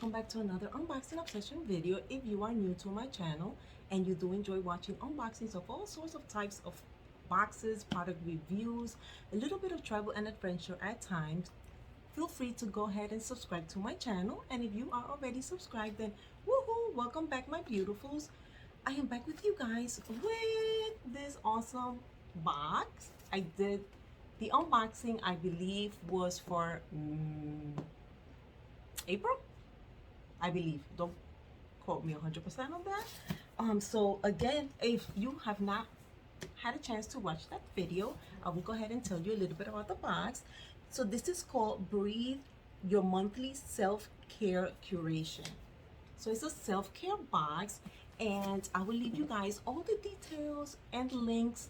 welcome back to another unboxing obsession video. If you are new to my channel and you do enjoy watching unboxings of all sorts of types of boxes, product reviews, a little bit of travel and adventure at times, feel free to go ahead and subscribe to my channel. And if you are already subscribed, then woohoo, welcome back my beautifuls. I am back with you guys with this awesome box. I did the unboxing, I believe, was for April, I believe. Don't quote me 100% on that. So again, if you have not had a chance to watch that video, I will go ahead and tell you a little bit about the box. So this is called Breathe Your Monthly Self-Care Curation. So it's a self-care box, and I will leave you guys all the details and links.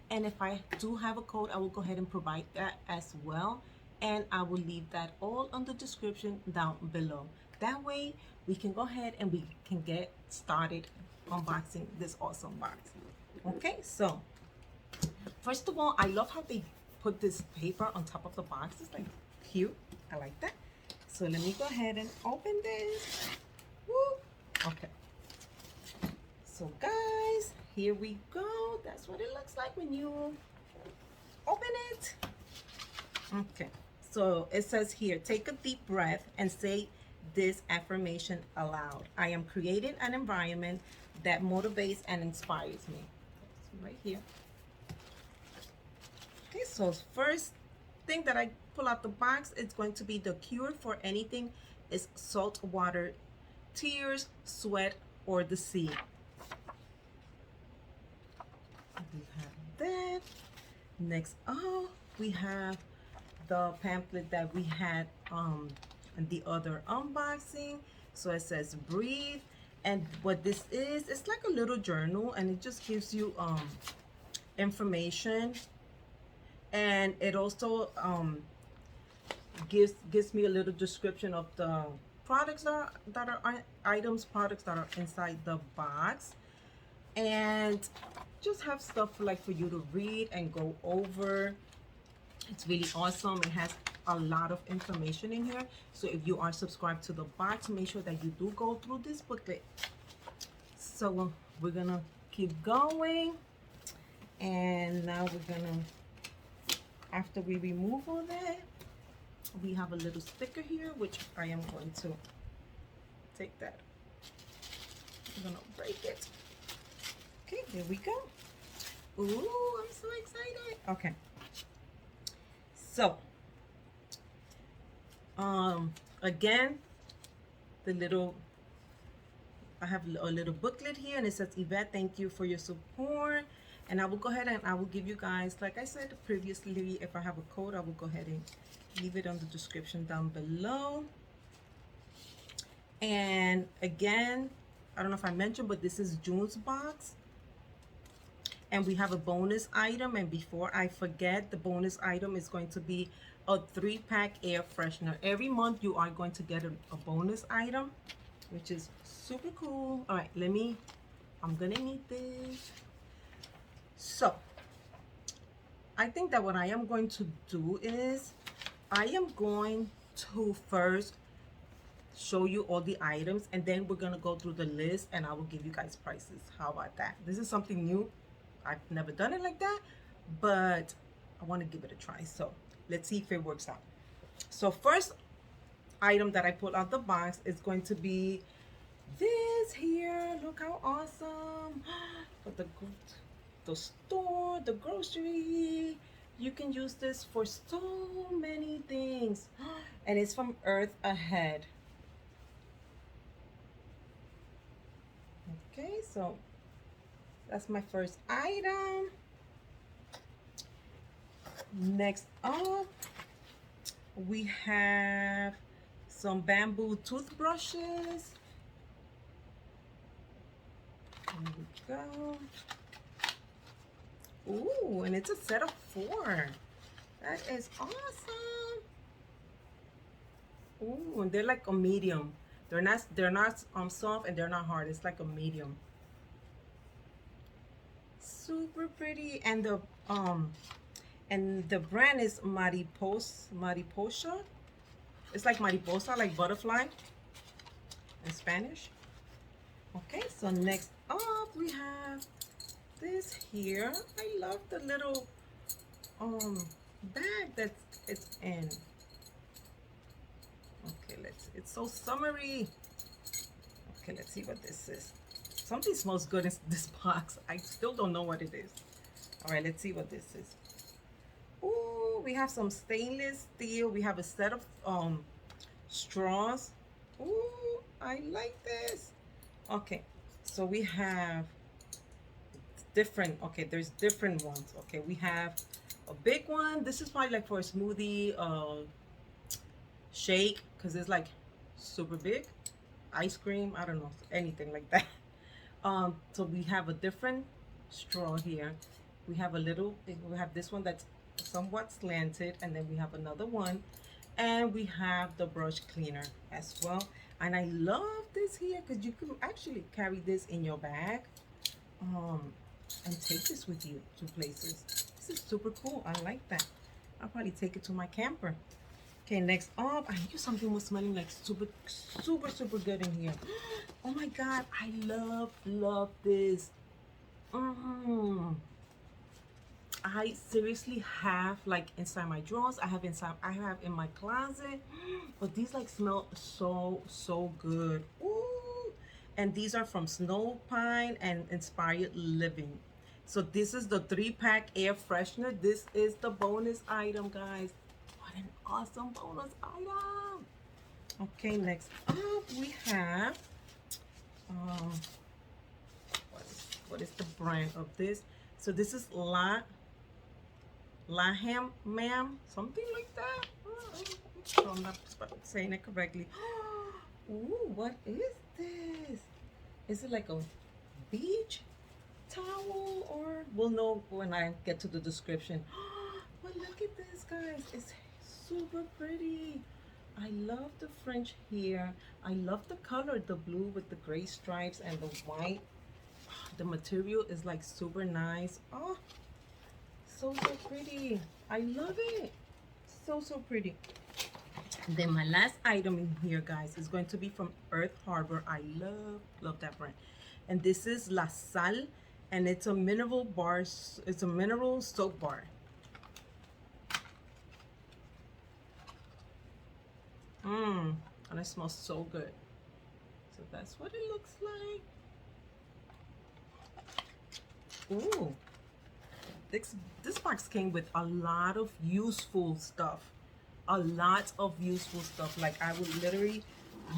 And if I do have a code, I will go ahead and provide that as well. And I will leave that all on the description down below. That way we can go ahead and we can get started unboxing this awesome box. Okay, so first of all, I love how they put this paper on top of the box. It's like cute. I like that. So let me go ahead and open this. Woo. Okay. So guys, here we go. That's what it looks like when you open it. Okay. So it says here, take a deep breath and say this affirmation aloud. I am creating an environment that motivates and inspires me. So right here. Okay, so first thing that I pull out the box, it's going to be the cure for anything is salt water, tears, sweat, or the sea. We have that. Next up, we have the pamphlet that we had in the other unboxing. So it says breathe, and what this is, it's like a little journal, and it just gives you information, and it also gives me a little description of the products that are items, products that are inside the box, and just have stuff like for you to read and go over. It's really awesome. It has a lot of information in here. So if you are subscribed to the box, make sure that you do go through this booklet. So we're gonna keep going, and now we're gonna, after we remove all that, we have a little sticker here, which I am going to take that. I'm gonna break it. Okay, there we go. Ooh, I'm so excited. Okay. So, again, I have a little booklet here, and it says, Yvette, thank you for your support. And I will go ahead and I will give you guys, like I said previously, if I have a code, I will go ahead and leave it on the description down below. And again, I don't know if I mentioned, but this is June's box. And we have a bonus item, and before I forget, the bonus item is going to be a 3-pack air freshener. Every month you are going to get a bonus item, which is super cool. All right, I'm gonna need this. So I think that what I am going to do is I am going to first show you all the items, and then we're gonna go through the list, and I will give you guys prices. How about that? This is something new. I've never done it like that, but I want to give it a try. So let's see if it works out. So first item that I pulled out the box is going to be this here. Look how awesome. For the store, the grocery, you can use this for so many things. And it's from Earth Ahead. Okay, so that's my first item. Next up, we have some bamboo toothbrushes. There we go. Ooh, and it's a set of 4. That is awesome. Ooh, and they're like a medium. They're not soft, and they're not hard. It's like a medium. Super pretty, and the brand is Mariposa. It's like mariposa, like butterfly. in Spanish. Okay, so next up we have this here. I love the little bag that it's in. Okay, it's so summery. Okay, let's see what this is. Something smells good in this box. I still don't know what it is. All right, let's see what this is. Ooh, we have some stainless steel. We have a set of straws. Ooh, I like this. Okay, so we have different, okay, there's different ones. Okay, we have a big one. This is probably like for a smoothie shake, because it's like super big. Ice cream, I don't know, anything like that. So we have a different straw here. We have a little, we have this one that's somewhat slanted, and then we have another one, and we have the brush cleaner as well. And I love this here because you can actually carry this in your bag and take this with you to places. This is super cool. I like that. I'll probably take it to my camper. Okay, next up, I knew something was smelling like super good in here. Oh my God, I love this. I seriously have like inside my drawers. I have in my closet. But these like smell so good. Ooh. And these are from Snow Pine and Inspired Living. So this is the 3-pack air freshener. This is the bonus item, guys. What an awesome bonus item. Okay, next up we have what is the brand of this? So this is Laham, ma'am, something like that. Oh, I'm not saying it correctly. Ooh, what is this? Is it like a beach towel, or we'll know when I get to the description. But look at this, guys. It's super pretty. I love the French here. I love the color, the blue with the gray stripes and the white. The material is like super nice. Oh, so pretty. I love it. So pretty. Then my last item in here, guys, is going to be from Earth Harbor. I love that brand. And this is La Sal, and it's a mineral bar. It's a mineral soap bar. And it smells so good. So that's what it looks like. Ooh. This box came with a lot of useful stuff. A lot of useful stuff. Like I would literally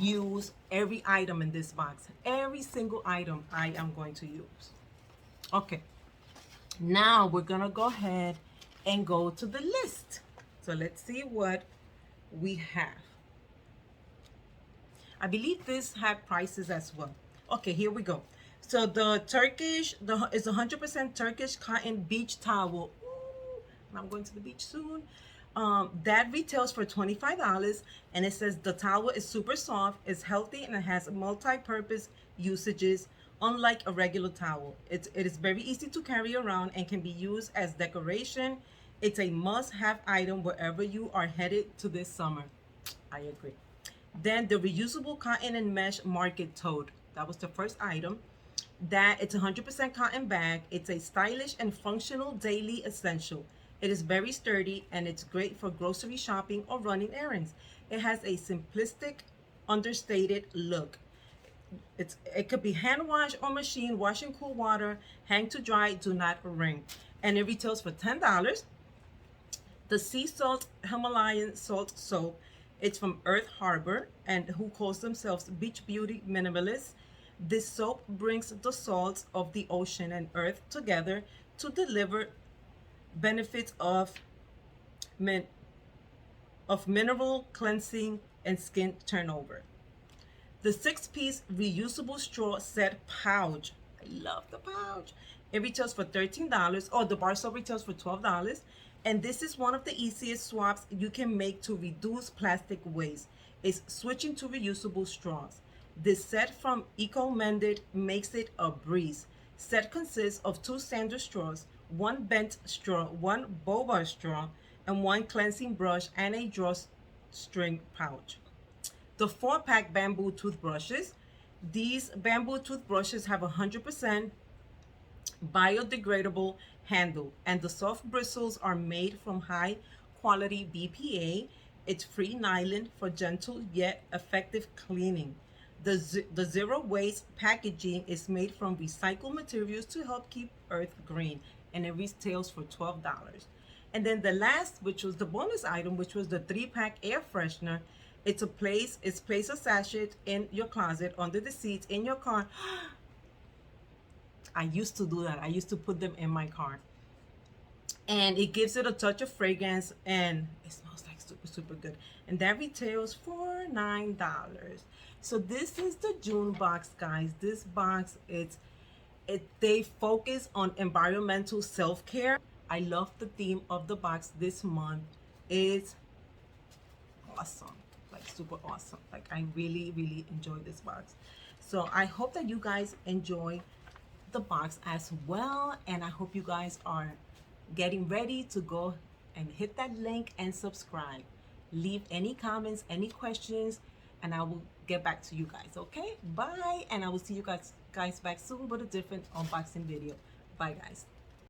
use every item in this box. Every single item I am going to use. Okay. Now we're gonna go ahead and go to the list. So let's see what we have. I believe this had prices as well. Okay, here we go. So the Turkish, is 100% Turkish cotton beach towel. Ooh, and I'm going to the beach soon. That retails for $25, and it says the towel is super soft, is healthy, and it has multi-purpose usages. Unlike a regular towel, it is very easy to carry around and can be used as decoration. It's a must-have item wherever you are headed to this summer. I agree. Then the reusable cotton and mesh market tote. That was the first item. That it's 100% cotton bag. It's a stylish and functional daily essential. It is very sturdy and it's great for grocery shopping or running errands. It has a simplistic, understated look. It could be hand wash or machine wash in cool water. Hang to dry, do not wring. And it retails for $10. The sea salt Himalayan salt soap. It's from Earth Harbor, and who calls themselves Beach Beauty Minimalists. This soap brings the salts of the ocean and earth together to deliver benefits of mineral cleansing and skin turnover. The 6-piece reusable straw set pouch. I love the pouch. It retails for $13. Oh, the bar soap retails for $12. And this is one of the easiest swaps you can make to reduce plastic waste. Is switching to reusable straws. This set from Eco Mended makes it a breeze. Set consists of 2 standard straws, 1 bent straw, 1 boba straw, and 1 cleansing brush and a drawstring pouch. The 4-pack bamboo toothbrushes. These bamboo toothbrushes have 100% biodegradable handle, and the soft bristles are made from high quality BPA. It's free nylon for gentle yet effective cleaning. The zero waste packaging is made from recycled materials to help keep Earth green, and it retails for $12. And then the last, which was the bonus item, which was the 3-pack air freshener. It's place a sachet in your closet, under the seats, in your car. I used to do that. I used to put them in my car. And it gives it a touch of fragrance, and it smells like super good. And that retails for $9. So this is the June box, guys. This box, they focus on environmental self-care. I love the theme of the box this month. It's awesome, like super awesome. Like I really enjoy this box. So I hope that you guys enjoy the box as well, and I hope you guys are getting ready to go and hit that link and subscribe. Leave any comments, any questions, and I will get back to you guys. Okay, bye, and I will see you guys back soon with a different unboxing video. Bye, guys.